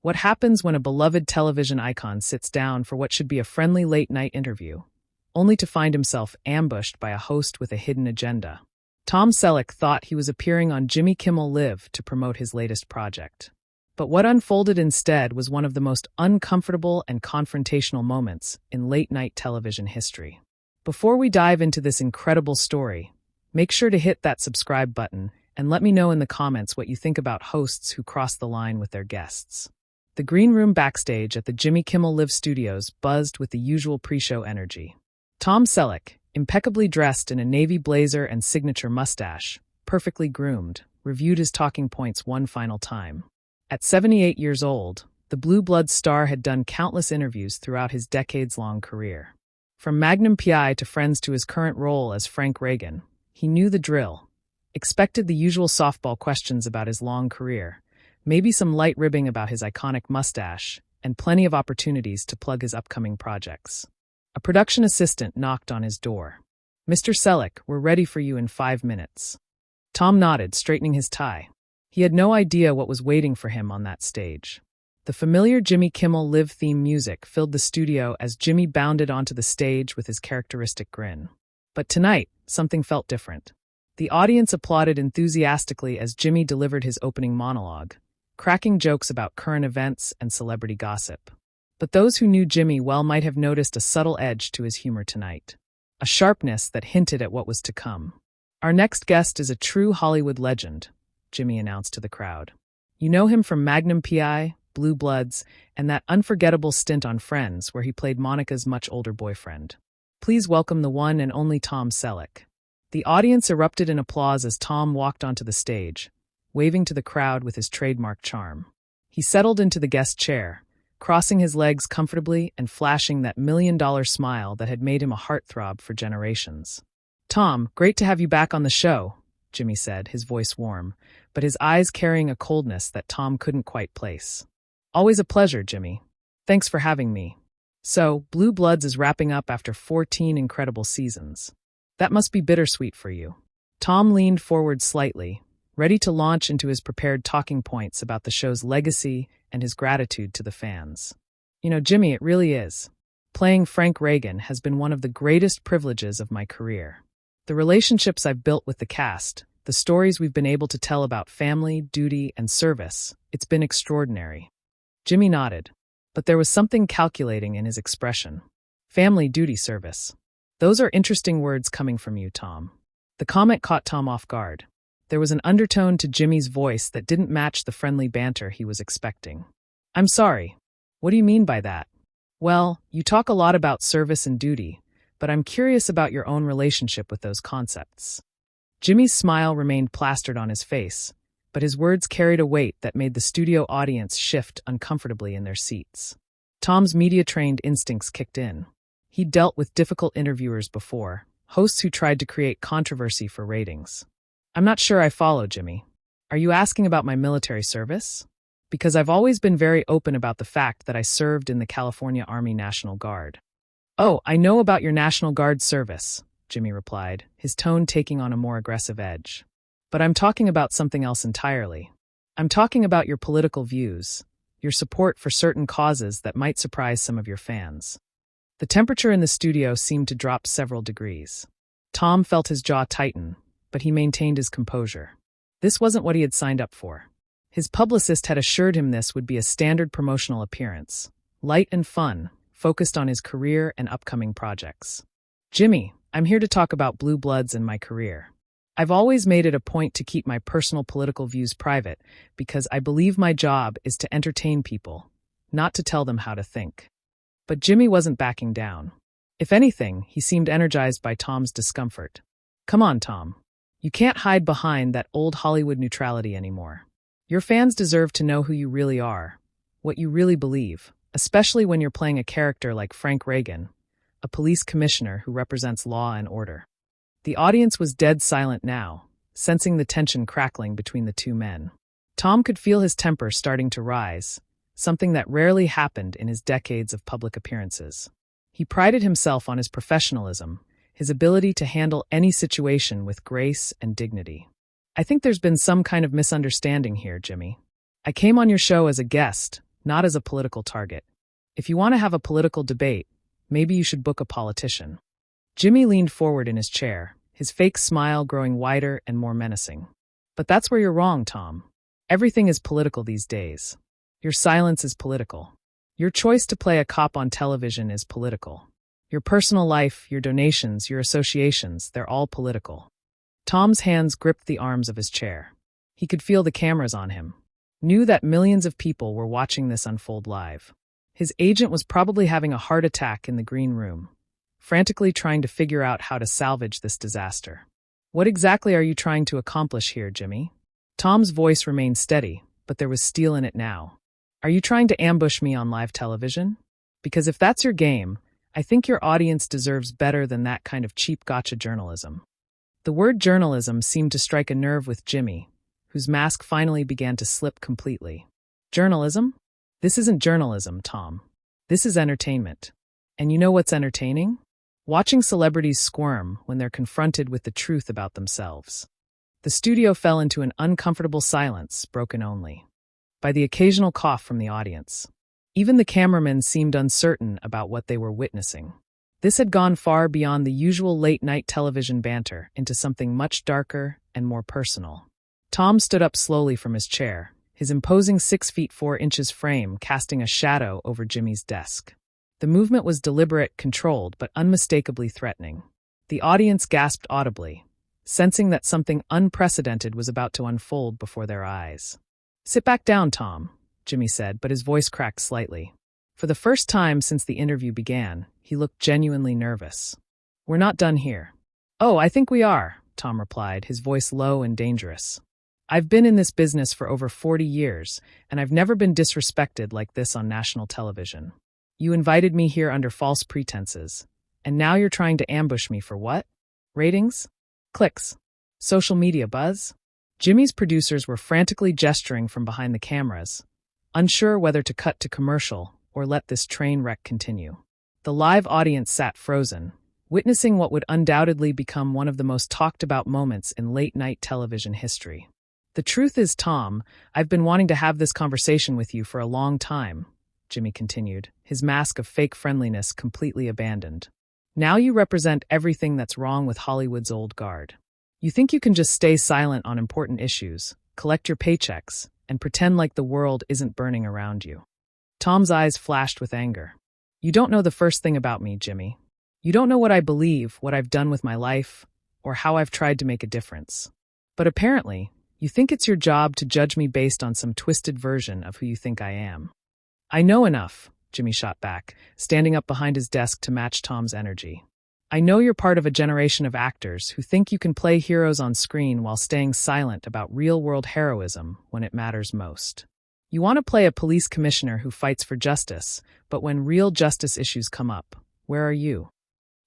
What happens when a beloved television icon sits down for what should be a friendly late-night interview, only to find himself ambushed by a host with a hidden agenda? Tom Selleck thought he was appearing on Jimmy Kimmel Live to promote his latest project. But what unfolded instead was one of the most uncomfortable and confrontational moments in late-night television history. Before we dive into this incredible story, make sure to hit that subscribe button and let me know in the comments what you think about hosts who cross the line with their guests. The green room backstage at the Jimmy Kimmel Live studios buzzed with the usual pre-show energy. Tom Selleck, impeccably dressed in a navy blazer and signature mustache, perfectly groomed, reviewed his talking points one final time. At 78 years old, the Blue Bloods star had done countless interviews throughout his decades-long career. From Magnum PI to Friends to his current role as Frank Reagan, he knew the drill. Expected the usual softball questions about his long career, maybe some light ribbing about his iconic mustache, and plenty of opportunities to plug his upcoming projects. A production assistant knocked on his door. "Mr. Selleck, we're ready for you in 5 minutes." Tom nodded, straightening his tie. He had no idea what was waiting for him on that stage. The familiar Jimmy Kimmel Live theme music filled the studio as Jimmy bounded onto the stage with his characteristic grin. But tonight, something felt different. The audience applauded enthusiastically as Jimmy delivered his opening monologue, cracking jokes about current events and celebrity gossip. But those who knew Jimmy well might have noticed a subtle edge to his humor tonight, a sharpness that hinted at what was to come. "Our next guest is a true Hollywood legend," Jimmy announced to the crowd. "You know him from Magnum PI, Blue Bloods, and that unforgettable stint on Friends where he played Monica's much older boyfriend. Please welcome the one and only Tom Selleck." The audience erupted in applause as Tom walked onto the stage, waving to the crowd with his trademark charm. He settled into the guest chair, crossing his legs comfortably and flashing that million-dollar smile that had made him a heartthrob for generations. "Tom, great to have you back on the show," Jimmy said, his voice warm, but his eyes carrying a coldness that Tom couldn't quite place. "Always a pleasure, Jimmy. Thanks for having me. So, Blue Bloods is wrapping up after 14 incredible seasons. That must be bittersweet for you." Tom leaned forward slightly, ready to launch into his prepared talking points about the show's legacy and his gratitude to the fans. "You know, Jimmy, it really is. Playing Frank Reagan has been one of the greatest privileges of my career. The relationships I've built with the cast, the stories we've been able to tell about family, duty, and service, it's been extraordinary." Jimmy nodded, but there was something calculating in his expression. "Family, duty, service. Those are interesting words coming from you, Tom." The comment caught Tom off guard. There was an undertone to Jimmy's voice that didn't match the friendly banter he was expecting. "I'm sorry. What do you mean by that?" "Well, you talk a lot about service and duty, but I'm curious about your own relationship with those concepts." Jimmy's smile remained plastered on his face, but his words carried a weight that made the studio audience shift uncomfortably in their seats. Tom's media-trained instincts kicked in. He'd dealt with difficult interviewers before, hosts who tried to create controversy for ratings. "I'm not sure I follow, Jimmy. Are you asking about my military service? Because I've always been very open about the fact that I served in the California Army National Guard." "Oh, I know about your National Guard service," Jimmy replied, his tone taking on a more aggressive edge. "But I'm talking about something else entirely. I'm talking about your political views, your support for certain causes that might surprise some of your fans." The temperature in the studio seemed to drop several degrees. Tom felt his jaw tighten, but he maintained his composure. This wasn't what he had signed up for. His publicist had assured him this would be a standard promotional appearance, light and fun, focused on his career and upcoming projects. "Jimmy, I'm here to talk about Blue Bloods and my career. I've always made it a point to keep my personal political views private because I believe my job is to entertain people, not to tell them how to think." But Jimmy wasn't backing down. If anything, he seemed energized by Tom's discomfort. "Come on, Tom. You can't hide behind that old Hollywood neutrality anymore. Your fans deserve to know who you really are, what you really believe, especially when you're playing a character like Frank Reagan, a police commissioner who represents law and order." The audience was dead silent now, sensing the tension crackling between the two men. Tom could feel his temper starting to rise, something that rarely happened in his decades of public appearances. He prided himself on his professionalism, his ability to handle any situation with grace and dignity. "I think there's been some kind of misunderstanding here, Jimmy. I came on your show as a guest, not as a political target. If you want to have a political debate, maybe you should book a politician. Jimmy leaned forward in his chair, his fake smile growing wider and more menacing. But that's where you're wrong, Tom. Everything is political these days. Your silence is political. Your choice to play a cop on television is political. Your personal life, your donations, your associations, they're all political. Tom's hands gripped the arms of his chair. He could feel the cameras on him, knew that millions of people were watching this unfold live. His agent was probably having a heart attack in the green room, frantically trying to figure out how to salvage this disaster. What exactly are you trying to accomplish here, Jimmy? Tom's voice remained steady, but there was steel in it now. Are you trying to ambush me on live television? Because if that's your game, I think your audience deserves better than that kind of cheap gotcha journalism. The word journalism seemed to strike a nerve with Jimmy, whose mask finally began to slip completely. Journalism? This isn't journalism, Tom. This is entertainment. And you know what's entertaining? Watching celebrities squirm when they're confronted with the truth about themselves. The studio fell into an uncomfortable silence, broken only by the occasional cough from the audience. Even the cameramen seemed uncertain about what they were witnessing. This had gone far beyond the usual late-night television banter into something much darker and more personal. Tom stood up slowly from his chair, his imposing 6 feet 4 inches frame casting a shadow over Jimmy's desk. The movement was deliberate, controlled, but unmistakably threatening. The audience gasped audibly, sensing that something unprecedented was about to unfold before their eyes. "Sit back down, Tom," Jimmy said, but his voice cracked slightly. For the first time since the interview began, he looked genuinely nervous. "We're not done here." "Oh, I think we are," Tom replied, his voice low and dangerous. "I've been in this business for over 40 years, and I've never been disrespected like this on national television. You invited me here under false pretenses, and now you're trying to ambush me for what? Ratings? Clicks? Social media buzz?" Jimmy's producers were frantically gesturing from behind the cameras, unsure whether to cut to commercial or let this train wreck continue. The live audience sat frozen, witnessing what would undoubtedly become one of the most talked-about moments in late-night television history. "The truth is, Tom, I've been wanting to have this conversation with you for a long time," Jimmy continued, his mask of fake friendliness completely abandoned. "Now you represent everything that's wrong with Hollywood's old guard. You think you can just stay silent on important issues, collect your paychecks, and pretend like the world isn't burning around you." Tom's eyes flashed with anger. "You don't know the first thing about me, Jimmy. You don't know what I believe, what I've done with my life, or how I've tried to make a difference. But apparently, you think it's your job to judge me based on some twisted version of who you think I am." "I know enough," Jimmy shot back, standing up behind his desk to match Tom's energy. "I know you're part of a generation of actors who think you can play heroes on screen while staying silent about real-world heroism when it matters most. You want to play a police commissioner who fights for justice, but when real justice issues come up, where are you?"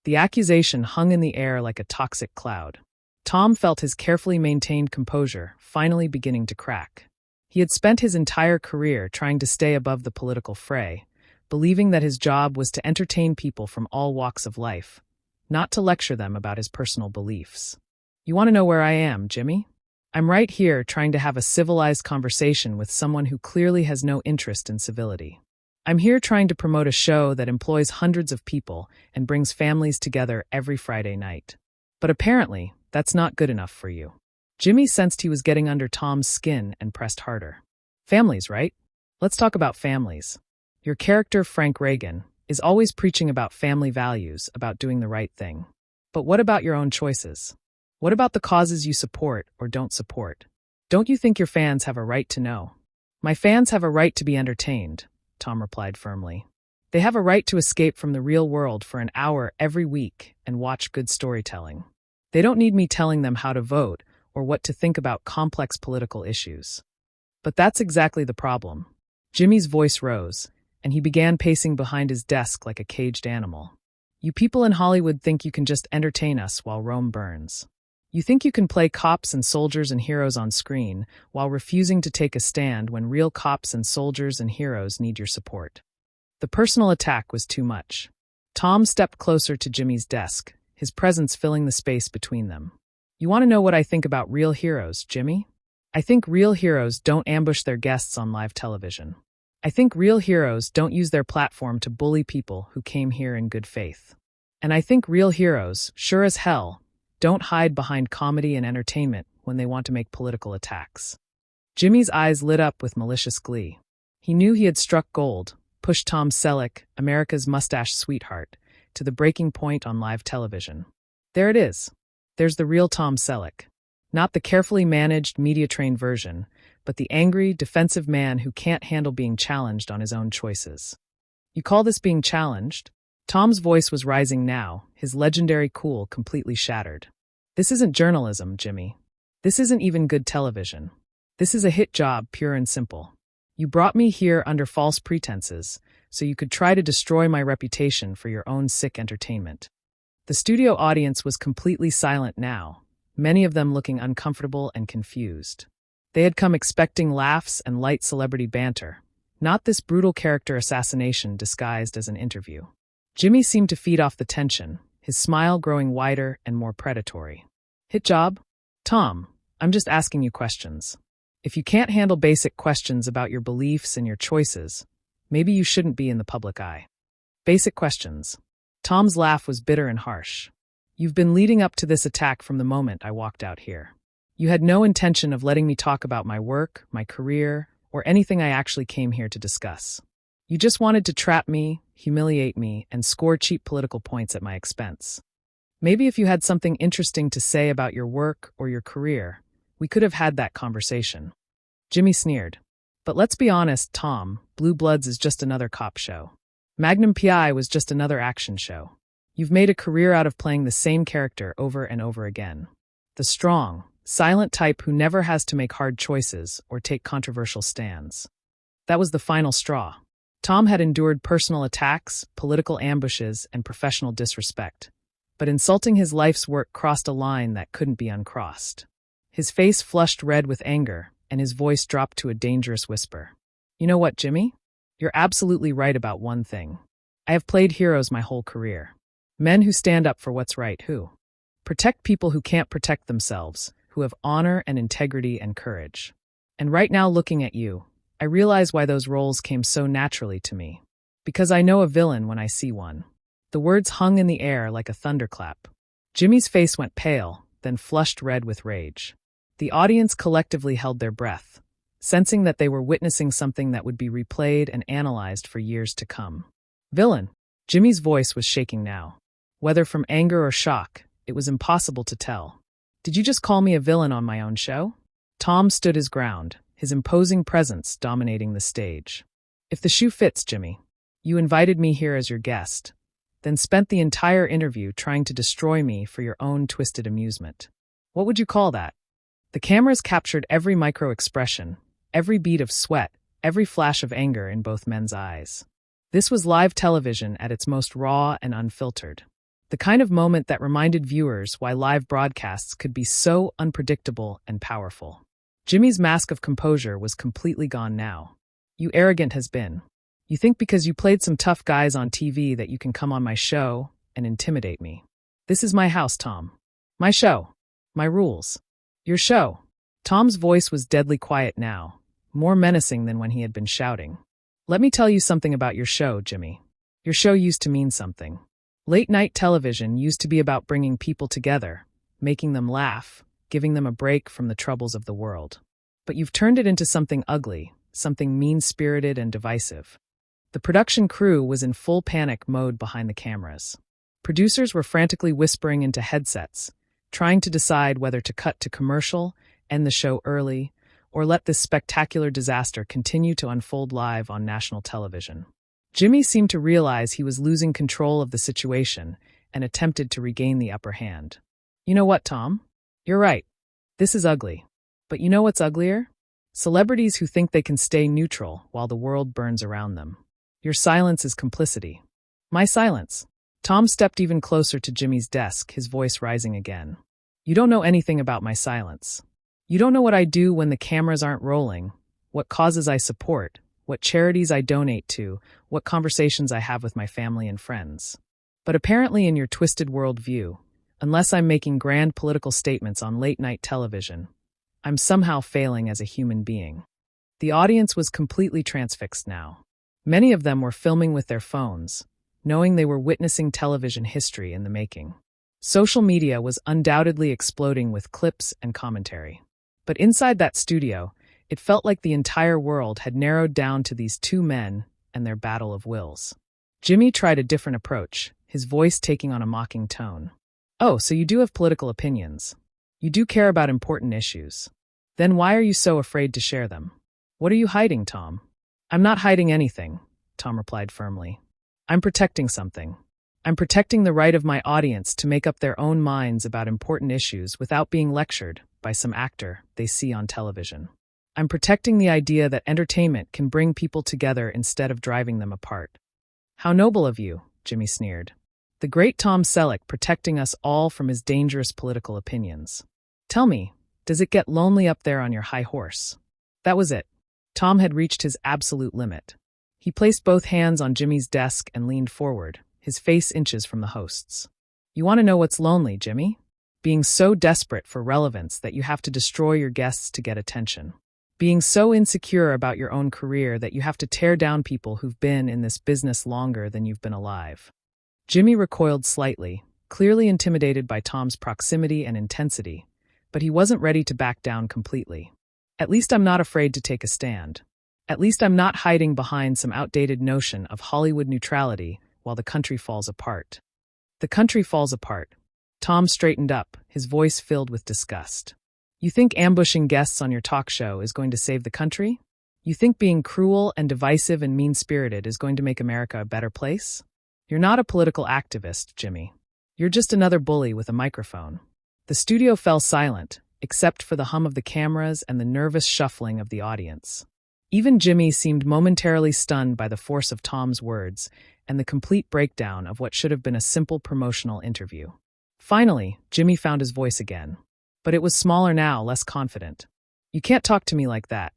The accusation hung in the air like a toxic cloud. Tom felt his carefully maintained composure finally beginning to crack. He had spent his entire career trying to stay above the political fray, believing that his job was to entertain people from all walks of life, not to lecture them about his personal beliefs. "You want to know where I am, Jimmy? I'm right here trying to have a civilized conversation with someone who clearly has no interest in civility. I'm here trying to promote a show that employs hundreds of people and brings families together every Friday night. But apparently, that's not good enough for you." Jimmy sensed he was getting under Tom's skin and pressed harder. "Families, right? Let's talk about families. Your character, Frank Reagan, is always preaching about family values, about doing the right thing. But what about your own choices? What about the causes you support or don't support? Don't you think your fans have a right to know?" "My fans have a right to be entertained," Tom replied firmly. "They have a right to escape from the real world for an hour every week and watch good storytelling. They don't need me telling them how to vote or what to think about complex political issues." But that's exactly the problem. Jimmy's voice rose, and he began pacing behind his desk like a caged animal. "You people in Hollywood think you can just entertain us while Rome burns. You think you can play cops and soldiers and heroes on screen while refusing to take a stand when real cops and soldiers and heroes need your support." The personal attack was too much. Tom stepped closer to Jimmy's desk, his presence filling the space between them. "You want to know what I think about real heroes, Jimmy? I think real heroes don't ambush their guests on live television. I think real heroes don't use their platform to bully people who came here in good faith. And I think real heroes, sure as hell, don't hide behind comedy and entertainment when they want to make political attacks. Jimmy's eyes lit up with malicious glee. He knew he had struck gold, pushed Tom Selleck, America's mustache sweetheart, to the breaking point on live television. There it is. There's the real Tom Selleck. Not the carefully managed, media-trained version, but the angry, defensive man who can't handle being challenged on his own choices. You call this being challenged? Tom's voice was rising now, his legendary cool completely shattered. This isn't journalism, Jimmy. This isn't even good television. This is a hit job, pure and simple. You brought me here under false pretenses, so you could try to destroy my reputation for your own sick entertainment. The studio audience was completely silent now, many of them looking uncomfortable and confused. They had come expecting laughs and light celebrity banter, not this brutal character assassination disguised as an interview. Jimmy seemed to feed off the tension, his smile growing wider and more predatory. Hit job? Tom, I'm just asking you questions. If you can't handle basic questions about your beliefs and your choices, maybe you shouldn't be in the public eye. Basic questions. Tom's laugh was bitter and harsh. You've been leading up to this attack from the moment I walked out here. You had no intention of letting me talk about my work, my career, or anything I actually came here to discuss. You just wanted to trap me, humiliate me, and score cheap political points at my expense. Maybe if you had something interesting to say about your work or your career, we could have had that conversation. Jimmy sneered. But let's be honest, Tom, Blue Bloods is just another cop show. Magnum P.I. was just another action show. You've made a career out of playing the same character over and over again. The strong, silent type who never has to make hard choices or take controversial stands. That was the final straw. Tom had endured personal attacks, political ambushes, and professional disrespect. But insulting his life's work crossed a line that couldn't be uncrossed. His face flushed red with anger, and his voice dropped to a dangerous whisper. You know what, Jimmy? You're absolutely right about one thing. I have played heroes my whole career. Men who stand up for what's right, who protect people who can't protect themselves, who have honor and integrity and courage. And right now, looking at you, I realize why those roles came so naturally to me. Because I know a villain when I see one. The words hung in the air like a thunderclap. Jimmy's face went pale, then flushed red with rage. The audience collectively held their breath, sensing that they were witnessing something that would be replayed and analyzed for years to come. Villain. Jimmy's voice was shaking now. Whether from anger or shock, it was impossible to tell. Did you just call me a villain on my own show? Tom stood his ground, his imposing presence dominating the stage. If the shoe fits, Jimmy, you invited me here as your guest, then spent the entire interview trying to destroy me for your own twisted amusement. What would you call that? The cameras captured every micro-expression, every beat of sweat, every flash of anger in both men's eyes. This was live television at its most raw and unfiltered. The kind of moment that reminded viewers why live broadcasts could be so unpredictable and powerful. Jimmy's mask of composure was completely gone now. You arrogant has-been. You think because you played some tough guys on TV that you can come on my show and intimidate me. This is my house, Tom. My show. My rules. Your show. Tom's voice was deadly quiet now, more menacing than when he had been shouting. Let me tell you something about your show, Jimmy. Your show used to mean something. Late-night television used to be about bringing people together, making them laugh, giving them a break from the troubles of the world. But you've turned it into something ugly, something mean-spirited and divisive. The production crew was in full panic mode behind the cameras. Producers were frantically whispering into headsets, trying to decide whether to cut to commercial, end the show early, or let this spectacular disaster continue to unfold live on national television. Jimmy seemed to realize he was losing control of the situation and attempted to regain the upper hand. You know what, Tom? You're right. This is ugly. But you know what's uglier? Celebrities who think they can stay neutral while the world burns around them. Your silence is complicity. My silence. Tom stepped even closer to Jimmy's desk, his voice rising again. You don't know anything about my silence. You don't know what I do when the cameras aren't rolling, what causes I support, what charities I donate to, what conversations I have with my family and friends. But apparently in your twisted worldview, unless I'm making grand political statements on late-night television, I'm somehow failing as a human being. The audience was completely transfixed now. Many of them were filming with their phones, knowing they were witnessing television history in the making. Social media was undoubtedly exploding with clips and commentary. But inside that studio, it felt like the entire world had narrowed down to these two men and their battle of wills. Jimmy tried a different approach, his voice taking on a mocking tone. "Oh, so you do have political opinions. You do care about important issues. Then why are you so afraid to share them? What are you hiding, Tom?" "I'm not hiding anything," Tom replied firmly. "I'm protecting something. I'm protecting the right of my audience to make up their own minds about important issues without being lectured by some actor they see on television. I'm protecting the idea that entertainment can bring people together instead of driving them apart." "How noble of you," Jimmy sneered. "The great Tom Selleck protecting us all from his dangerous political opinions. Tell me, does it get lonely up there on your high horse?" That was it. Tom had reached his absolute limit. He placed both hands on Jimmy's desk and leaned forward, his face inches from the host's. "You want to know what's lonely, Jimmy? Being so desperate for relevance that you have to destroy your guests to get attention. Being so insecure about your own career that you have to tear down people who've been in this business longer than you've been alive." Jimmy recoiled slightly, clearly intimidated by Tom's proximity and intensity, but he wasn't ready to back down completely. "At least I'm not afraid to take a stand. At least I'm not hiding behind some outdated notion of Hollywood neutrality while the country falls apart." "The country falls apart." Tom straightened up, his voice filled with disgust. "You think ambushing guests on your talk show is going to save the country? You think being cruel and divisive and mean-spirited is going to make America a better place? You're not a political activist, Jimmy. You're just another bully with a microphone." The studio fell silent, except for the hum of the cameras and the nervous shuffling of the audience. Even Jimmy seemed momentarily stunned by the force of Tom's words and the complete breakdown of what should have been a simple promotional interview. Finally, Jimmy found his voice again. But it was smaller now, less confident. "You can't talk to me like that.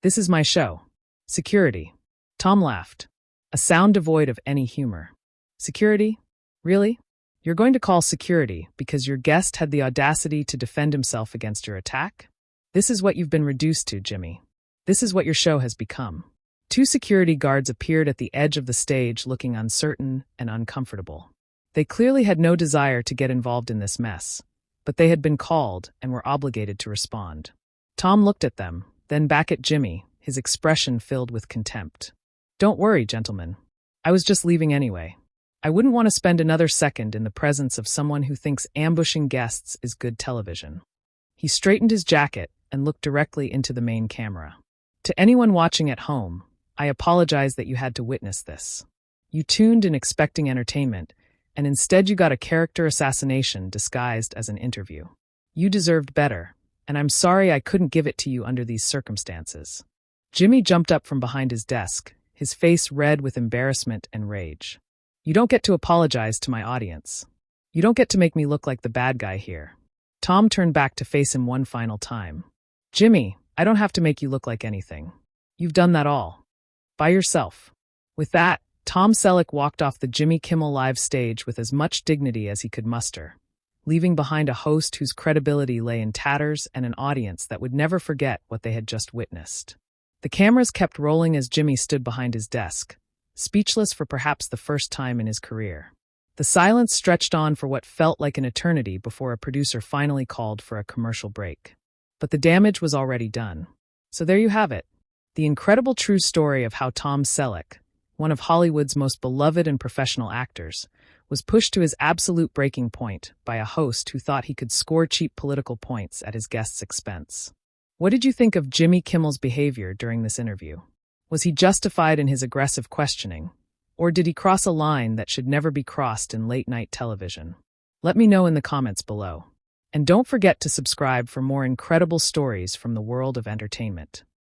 This is my show. Security." Tom laughed, a sound devoid of any humor. "Security? Really? You're going to call security because your guest had the audacity to defend himself against your attack? This is what you've been reduced to, Jimmy. This is what your show has become." Two security guards appeared at the edge of the stage looking uncertain and uncomfortable. They clearly had no desire to get involved in this mess, but they had been called and were obligated to respond. Tom looked at them, then back at Jimmy, his expression filled with contempt. "Don't worry, gentlemen. I was just leaving anyway. I wouldn't want to spend another second in the presence of someone who thinks ambushing guests is good television." He straightened his jacket and looked directly into the main camera. "To anyone watching at home, I apologize that you had to witness this. You tuned in expecting entertainment, and instead you got a character assassination disguised as an interview. You deserved better, and I'm sorry I couldn't give it to you under these circumstances." Jimmy jumped up from behind his desk, his face red with embarrassment and rage. "You don't get to apologize to my audience. You don't get to make me look like the bad guy here." Tom turned back to face him one final time. "Jimmy, I don't have to make you look like anything. You've done that all. By yourself." With that, Tom Selleck walked off the Jimmy Kimmel Live stage with as much dignity as he could muster, leaving behind a host whose credibility lay in tatters and an audience that would never forget what they had just witnessed. The cameras kept rolling as Jimmy stood behind his desk, speechless for perhaps the first time in his career. The silence stretched on for what felt like an eternity before a producer finally called for a commercial break. But the damage was already done. So there you have it, the incredible true story of how Tom Selleck, one of Hollywood's most beloved and professional actors, was pushed to his absolute breaking point by a host who thought he could score cheap political points at his guest's expense. What did you think of Jimmy Kimmel's behavior during this interview? Was he justified in his aggressive questioning, or did he cross a line that should never be crossed in late-night television? Let me know in the comments below. And don't forget to subscribe for more incredible stories from the world of entertainment.